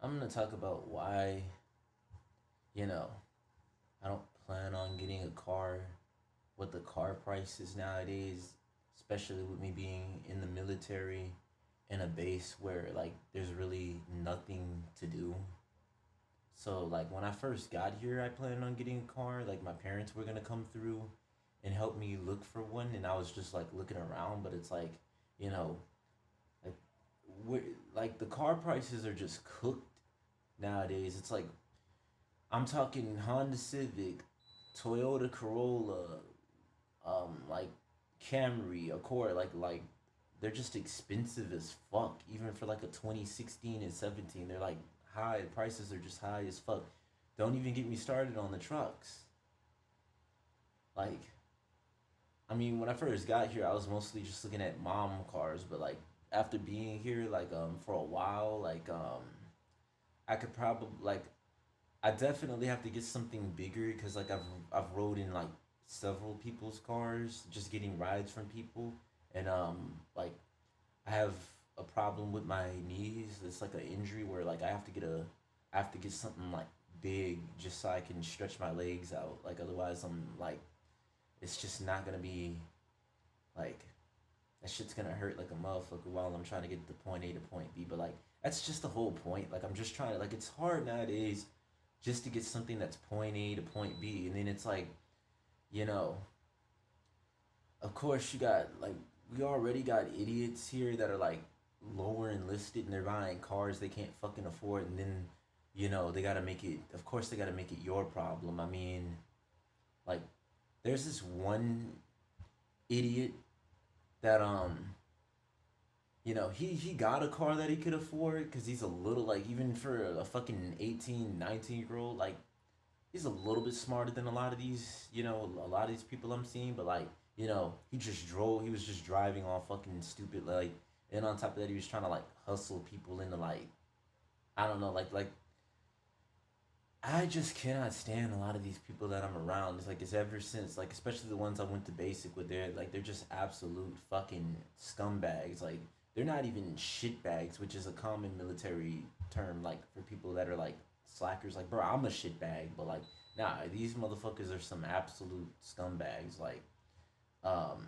I'm gonna talk about why, you know, I don't plan on getting a car, what the car prices nowadays, especially with me being in the military in a base where like there's really nothing to do. So like when I first got here, I planned on getting a car. Like my parents were gonna come through and help me look for one, and I was just like looking around, but it's like, you know, like we like the car prices are just cooked nowadays. It's like I'm talking Honda Civic, Toyota Corolla, like Camry, Accord, like they're just expensive as fuck. Even for like a 2016 and 17, they're like high. Prices are just high as fuck. Don't even get me started on the trucks. Like, I mean, when I first got here, I was mostly just looking at mom cars, but like after being here, like for a while, I could probably like I definitely have to get something bigger because like I've rode in like several people's cars, just getting rides from people, and like I have a problem with my knees. It's like an injury where like I have to get something like big just so I can stretch my legs out. Like otherwise I'm like it's just not gonna be like that shit's gonna hurt like a motherfucker while I'm trying to get to point A to point B. But like that's just the whole point. Like I'm just trying to like it's hard nowadays just to get something that's point A to point B, and then it's like you know, of course you got like we already got idiots here that are like lower enlisted and they're buying cars they can't fucking afford, and then they gotta make it. Of course they gotta make it your problem. I mean, like there's this one idiot that he got a car that he could afford because he's a little like even for a fucking 18, 19 year old like he's a little bit smarter than a lot of these a lot of these people I'm seeing, but like he was just driving all fucking stupid like, and on top of that he was trying to like hustle people into like I don't know like I just cannot stand a lot of these people that I'm around. It's like it's ever since like especially the ones I went to basic with. They're just absolute fucking scumbags. Like they're not even shit bags, which is a common military term like for people that are like slackers. Like bro, I'm a shit bag, but like nah, these motherfuckers are some absolute scumbags. Like um,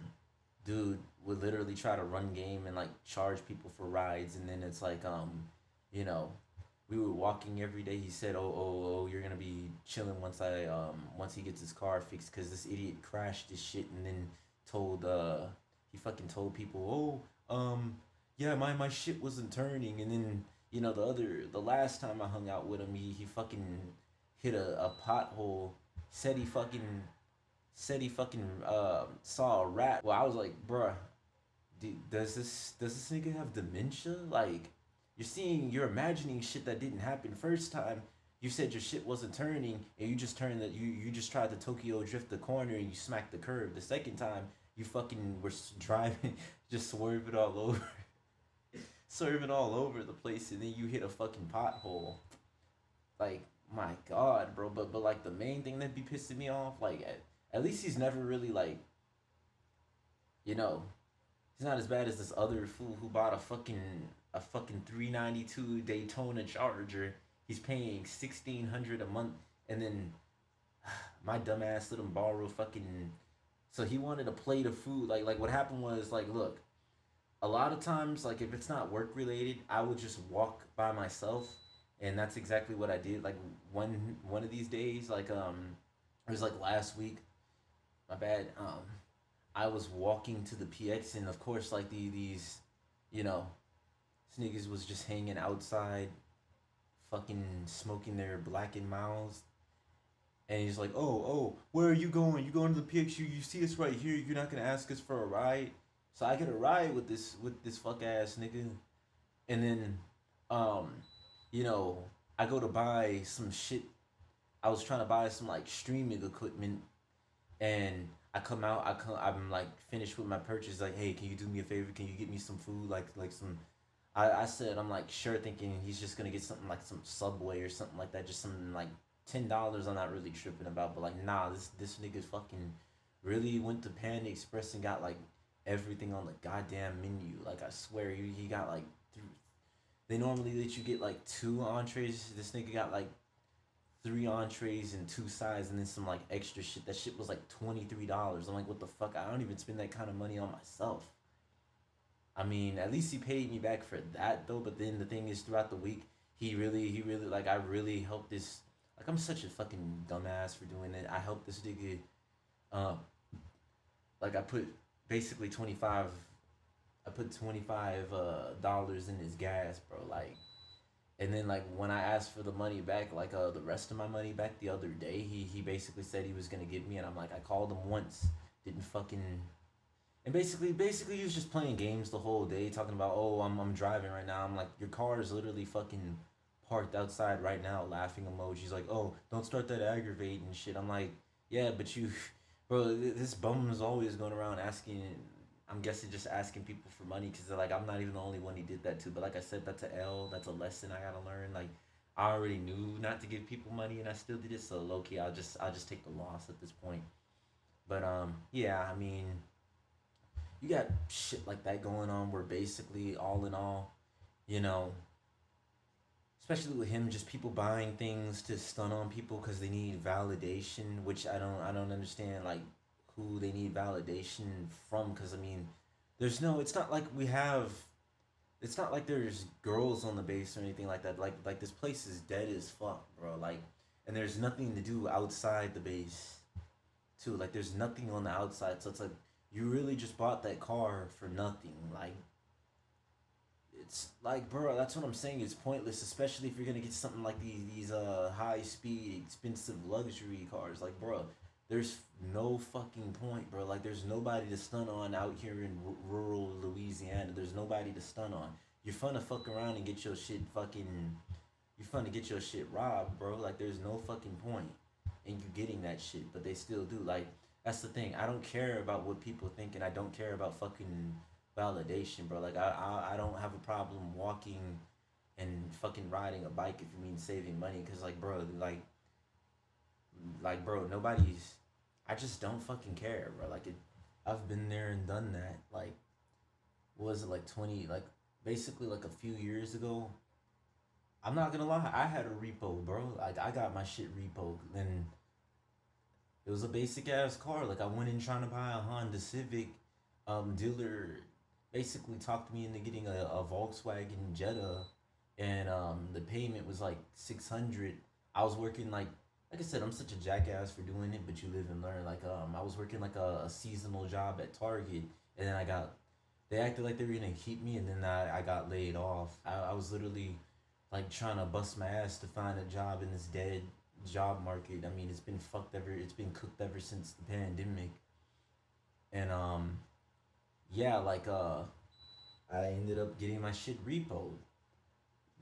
dude would literally try to run game and like charge people for rides, and then it's like you know we were walking every day. He said, oh, you're gonna be chilling once he gets his car fixed because this idiot crashed his shit and then told he fucking told people, yeah, my shit wasn't turning, and then the last time I hung out with him, he fucking hit a pothole, said he fucking saw a rat. Well, I was like, bruh, does this nigga have dementia? Like, you're imagining shit that didn't happen first time. You said your shit wasn't turning, and you just turned that you just tried to Tokyo drift the corner and you smacked the curb. The second time, you fucking were driving, just swerving all over, swerving all over the place, and then you hit a fucking pothole. Like, my god, bro. But like the main thing that be pissing me off, like at least he's never really like, you know, he's not as bad as this other fool who bought a fucking 392 Daytona Charger. He's paying 1,600 a month, and then my dumbass let him borrow fucking. So he wanted a plate of food. Like what happened was like, look, a lot of times like if it's not work related, I would just walk by myself, and that's exactly what I did. Like one of these days, like it was like last week. My bad. I was walking to the PX, and of course, like these, you know, niggas was just hanging outside, fucking smoking their blackened mouths. And he's like, where are you going? You going to the PX? You see us right here. You're not gonna ask us for a ride. So I get a ride with this fuck ass nigga, and then, um, you know, I go to buy some shit. I was trying to buy some like streaming equipment, and I'm like finished with my purchase. Like, hey, can you do me a favor? Can you get me some food? Like some. I said I'm like sure, thinking he's just gonna get something like some Subway or something like that, just something like $10. I'm not really tripping about, but like nah, this nigga fucking really went to Panda Express and got like everything on the goddamn menu. Like I swear he got like They normally let you get like two entrees. This nigga got like three entrees and two sides and then some like extra shit. That shit was like $23. I'm like, what the fuck? I don't even spend that kind of money on myself. I mean, at least he paid me back for that though. But then the thing is, throughout the week, he really like I really helped this. Like I'm such a fucking dumbass for doing it. I helped this nigga. Um, like I put basically 25. I put $25 in his gas, bro. Like, and then like when I asked for the money back, like the rest of my money back the other day, he basically said he was gonna give me, and I'm like, I called him once, didn't fucking, and basically he was just playing games the whole day, talking about, oh, I'm driving right now. I'm like, your car is literally fucking parked outside right now, laughing emojis like, oh, don't start that aggravating shit. I'm like, yeah, but you, bro, this bum is always going around asking. I'm guessing just asking people for money because like I'm not even the only one he did that to. But like I said, that's a L. That's a lesson I gotta learn. Like I already knew not to give people money, and I still did it. So low key, I'll just take the loss at this point. But yeah, I mean, you got shit like that going on where basically all in all, you know, especially with him, just people buying things to stun on people because they need validation, which I don't understand like who they need validation from. Because I mean, there's no, it's not like we have, it's not like there's girls on the base or anything like that. Like this place is dead as fuck, bro. Like, and there's nothing to do outside the base too. Like there's nothing on the outside, so it's like you really just bought that car for nothing. Like it's like, bro, that's what I'm saying. It's pointless, especially if you're gonna get something like these high speed, expensive luxury cars. Like, bro, there's no fucking point, bro. Like, there's nobody to stun on out here in rural Louisiana. There's nobody to stun on. You're fun to fuck around and get your shit fucking. You're fun to get your shit robbed, bro. Like, there's no fucking point in you getting that shit, but they still do. Like, that's the thing. I don't care about what people think, and I don't care about fucking validation, bro. Like I don't have a problem walking and fucking riding a bike if you mean saving money, cause like bro, nobody's. I just don't fucking care, bro. Like it, I've been there and done that. Like what was it like 20 like basically like a few years ago. I'm not gonna lie, I had a repo, bro. Like I got my shit repo, and it was a basic ass car. Like I went in trying to buy a Honda Civic. Dealer basically talked me into getting a Volkswagen Jetta, and the payment was like 600. I was working like I said, I'm such a jackass for doing it, but you live and learn. Like I was working like a seasonal job at Target, and then I got they acted like they were gonna keep me, and then I got laid off. I was literally like trying to bust my ass to find a job in this dead job market. I mean, it's been cooked ever since the pandemic, and yeah, like I ended up getting my shit repoed.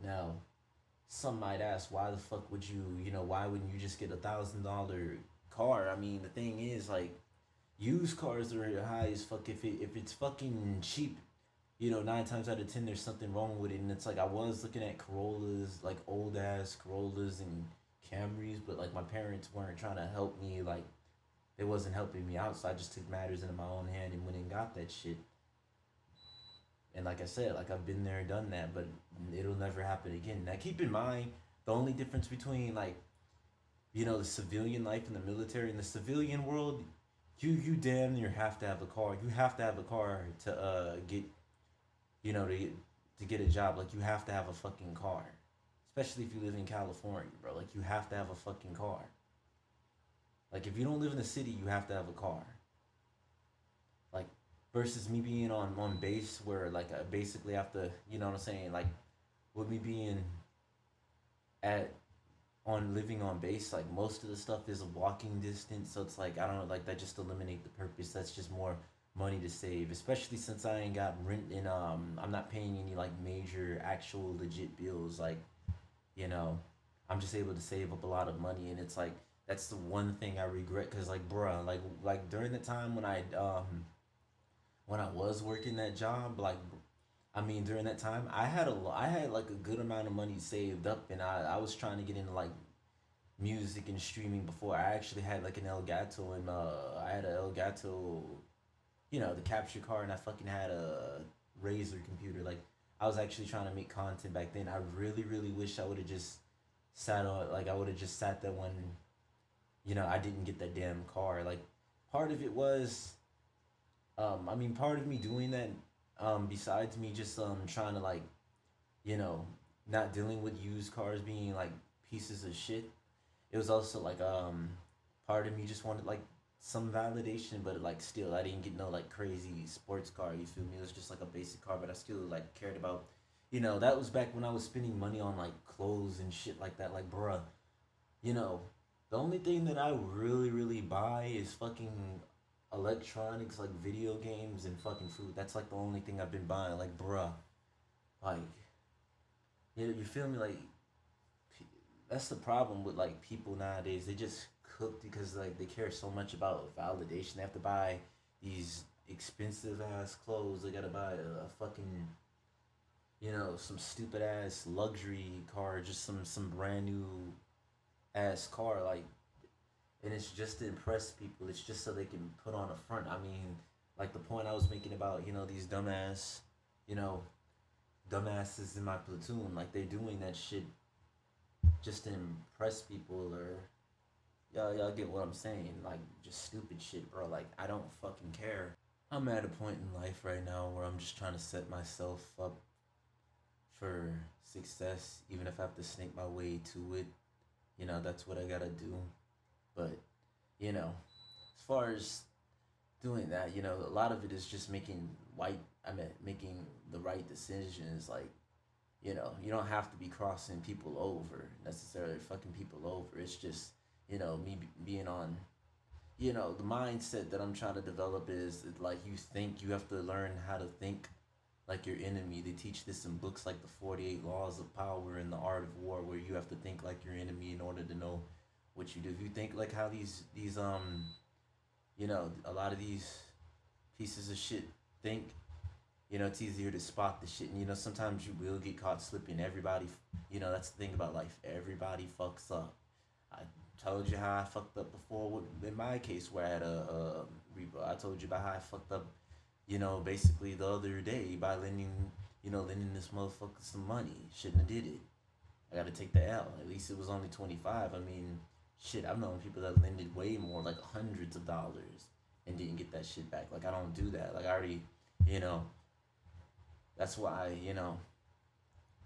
Now, some might ask, why the fuck would why wouldn't you just get $1,000 car? I mean, the thing is, like, used cars are high as fuck. If it's fucking cheap, 9 times out of 10 there's something wrong with it. And it's like I was looking at Corollas, like old ass Corollas and Camrys, but like my parents weren't trying to help me. Like they wasn't helping me out, so I just took matters into my own hand and went and got that shit. And like I said, like I've been there, done that, but it'll never happen again. Now keep in mind, the only difference between like, the civilian life and the military, in the civilian world, you damn near have to have a car. You have to have a car to get to get a job. Like you have to have a fucking car. Especially if you live in California, bro. Like you have to have a fucking car. Like if you don't live in the city, you have to have a car. Like versus me being on base where like I basically have to, you know what I'm saying, like with me being at on living on base, like most of the stuff is a walking distance, so it's like I don't know, like that just eliminate the purpose. That's just more money to save, especially since I ain't got rent and I'm not paying any like major actual legit bills. Like, you know, I'm just able to save up a lot of money, and it's like that's the one thing I regret, because like bruh, like during the time when I was working that job, like I mean during that time I had like a good amount of money saved up, and I was trying to get into like music and streaming before I actually had like an Elgato, and I had an Elgato, the capture card, and I fucking had a Razer computer. Like I was actually trying to make content back then. I really, really wish I would have just sat on, like, I would have just sat there when, I didn't get that damn car. Like, part of it was, I mean, part of me doing that, besides me just trying to like, you know, not dealing with used cars being like pieces of shit. It was also like part of me just wanted like some validation, but like still I didn't get no like crazy sports car. You feel me? It was just like a basic car, but I still like cared about. That was back when I was spending money on like clothes and shit like that. Like, bruh, you know, the only thing that I really, really buy is fucking electronics, like video games and fucking food. That's like the only thing I've been buying. Like, bruh, like, you feel me? Like, that's the problem with like people nowadays. They just cook because like they care so much about validation. They have to buy these expensive ass clothes. They gotta buy a fucking some stupid ass luxury car, just some brand new ass car, like, and it's just to impress people. It's just so they can put on a front. I mean, like the point I was making about these you know, dumbasses in my platoon, like they're doing that shit just to impress people, or y'all get what I'm saying? Like just stupid shit, bro. Like I don't fucking care. I'm at a point in life right now where I'm just trying to set myself up for success, even if I have to snake my way to it. That's what I gotta do. But, as far as doing that, a lot of it is just making the right decisions. Like, you don't have to be crossing people over necessarily, fucking people over. It's just, me being on, the mindset that I'm trying to develop is like you have to learn how to think like your enemy. They teach this in books like the 48 Laws of Power and the Art of War, where you have to think like your enemy in order to know what you do. If you think like how these a lot of these pieces of shit think, it's easier to spot the shit. And sometimes you will get caught slipping. Everybody, that's the thing about life. Everybody fucks up. I told you how I fucked up before in my case where I had a repo. I told you about how I fucked up, basically the other day by lending this motherfucker some money. Shouldn't have did it. I gotta take the L. At least it was only 25. I mean, shit, I've known people that lended way more, like hundreds of dollars, and didn't get that shit back. Like I don't do that. Like I already, you know, that's why,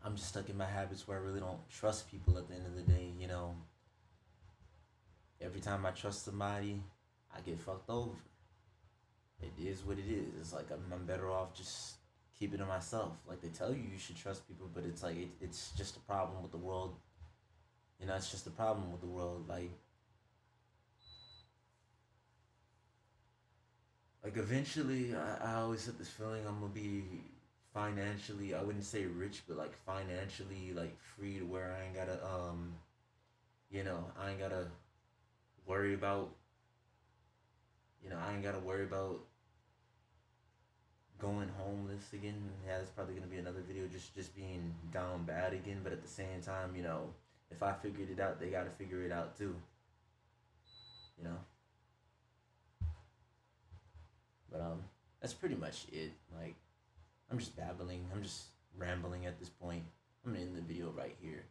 I'm just stuck in my habits where I really don't trust people at the end of the day. Every time I trust somebody, I get fucked over. It is what it is. It's like I'm better off just keeping it to myself. Like they tell you you should trust people, but it's like it's just a problem with the world. It's just a problem with the world. Like eventually, I always have this feeling I'm gonna be financially. I wouldn't say rich, but like financially like free to where I ain't gotta I ain't gotta worry about I ain't gotta worry about going homeless again. Yeah, that's probably gonna be another video. Just being down bad again. But at the same time, if I figured it out, they gotta figure it out too. You know. But that's pretty much it. Like, I'm just babbling. I'm just rambling at this point. I'm gonna end the video right here.